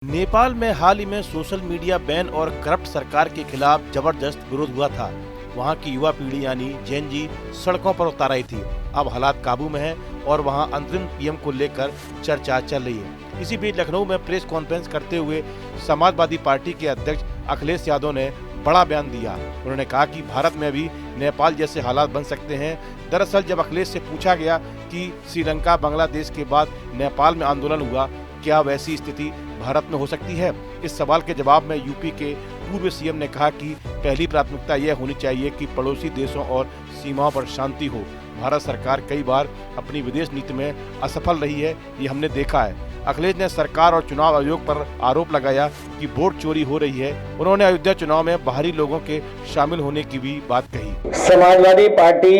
नेपाल में हाल ही में social media ban और करप्ट सरकार के खिलाफ जबरदस्त विरोध हुआ था। वहां की युवा पीढ़ी यानी जेन जी सड़कों पर उतर आई थी। अब हालात काबू में है और वहां अंतरिम पीएम को लेकर चर्चा चल रही है। इसी बीच लखनऊ में प्रेस कॉन्फ्रेंस करते हुए समाजवादी पार्टी के अध्यक्ष अखिलेश यादव ने बड़ा बयान दिया। उन्होंने कहा कि भारत में भी नेपाल जैसे हालात बन सकते हैं। दरअसल जब अखिलेश से पूछा गया कि श्रीलंका बांग्लादेश के बाद नेपाल में आंदोलन हुआ, क्या वैसी स्थिति भारत में हो सकती है? इस सवाल के जवाब में यूपी के पूर्व सीएम ने कहा कि पहली प्राथमिकता यह होनी चाहिए कि पड़ोसी देशों और सीमाओं पर शांति हो। भारत सरकार कई बार अपनी विदेश नीति में असफल रही है, ये हमने देखा है। अखिलेश ने सरकार और चुनाव आयोग पर आरोप लगाया कि वोट चोरी हो रही है। उन्होंने अयोध्या चुनाव में बाहरी लोगों के शामिल होने की भी बात कही। समाजवादी पार्टी,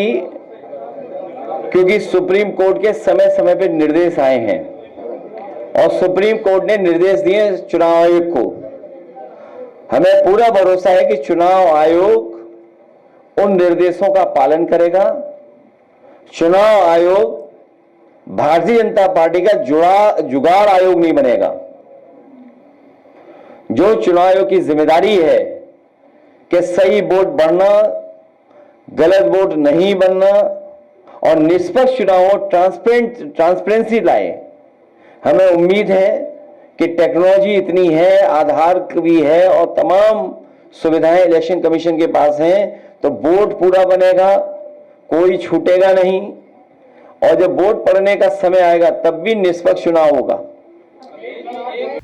क्योंकि सुप्रीम कोर्ट के समय समय पर निर्देश आए हैं और सुप्रीम कोर्ट ने निर्देश दिए चुनाव आयोग को, हमें पूरा भरोसा है कि चुनाव आयोग उन निर्देशों का पालन करेगा। चुनाव आयोग भारतीय जनता पार्टी का जुगाड़ आयोग नहीं बनेगा। जो चुनाव आयोग की जिम्मेदारी है कि सही वोट बढ़ना, गलत वोट नहीं बनना और निष्पक्ष चुनाव ट्रांसपेरेंसी लाए। हमें उम्मीद है कि टेक्नोलॉजी इतनी है, आधार भी है और तमाम सुविधाएं इलेक्शन कमीशन के पास हैं, तो वोट पूरा बनेगा, कोई छूटेगा नहीं और जब वोट पड़ने का समय आएगा तब भी निष्पक्ष चुनाव होगा।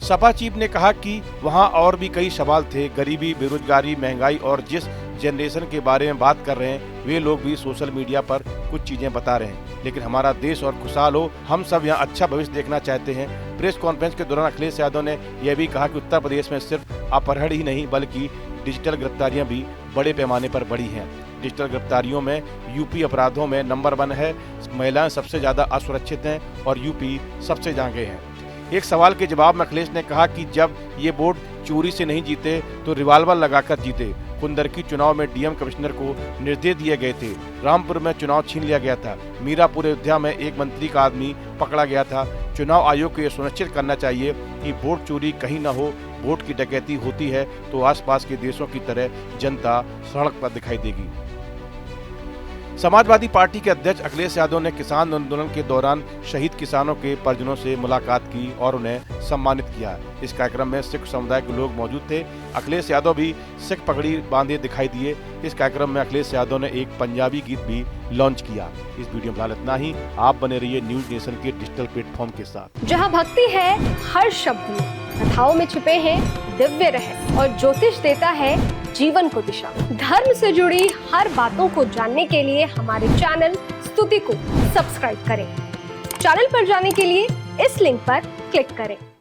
सपा चीफ ने कहा कि वहां और भी कई सवाल थे। गरीबी, बेरोजगारी, महंगाई और जिस जनरेशन के बारे में बात कर रहे हैं वे लोग भी सोशल मीडिया पर कुछ चीजें बता रहे हैं। लेकिन हमारा देश और खुशहाल हो, हम सब यहाँ अच्छा भविष्य देखना चाहते हैं। प्रेस कॉन्फ्रेंस के दौरान अखिलेश यादव ने यह भी कहा कि उत्तर प्रदेश में सिर्फ अपहरण ही नहीं बल्कि डिजिटल गिरफ्तारियां भी बड़े पैमाने पर बढ़ी हैं। डिजिटल गिरफ्तारियों में यूपी अपराधों में नंबर 1 है। महिलाएं सबसे ज्यादा असुरक्षित हैं और यूपी सबसे आगे है। एक सवाल के जवाब में अखिलेश ने कहा कि जब ये वोट चोरी से नहीं जीते तो रिवाल्वर लगाकर जीते। कुंदरकी चुनाव में डीएम कमिश्नर को निर्देश दिए गए थे। रामपुर में चुनाव छीन लिया गया था। मीरापुर अयोध्या में एक मंत्री का आदमी पकड़ा गया था। चुनाव आयोग को यह सुनिश्चित करना चाहिए कि वोट चोरी कहीं न हो। वोट की डकैती होती है तो आसपास के देशों की तरह जनता सड़क पर दिखाई देगी। समाजवादी पार्टी के अध्यक्ष अखिलेश यादव ने किसान आंदोलन के दौरान शहीद किसानों के परिजनों से मुलाकात की और उन्हें सम्मानित किया। इस कार्यक्रम में सिख समुदाय के लोग मौजूद थे। अखिलेश यादव भी सिख पगड़ी बांधे दिखाई दिए। इस कार्यक्रम में अखिलेश यादव ने एक पंजाबी गीत भी लॉन्च किया। इस वीडियो में फिलहाल इतना ही। आप बने रहिए न्यूज नेशन के डिजिटल प्लेटफॉर्म के साथ, जहां भक्ति है हर शब्द में, कथाओं में छुपे हैं दिव्य रहस्य और ज्योतिष देता है जीवन को दिशा। धर्म से जुड़ी हर बातों को जानने के लिए हमारे चैनल स्तुति को सब्सक्राइब करें। चैनल पर जाने के लिए इस लिंक पर क्लिक करें।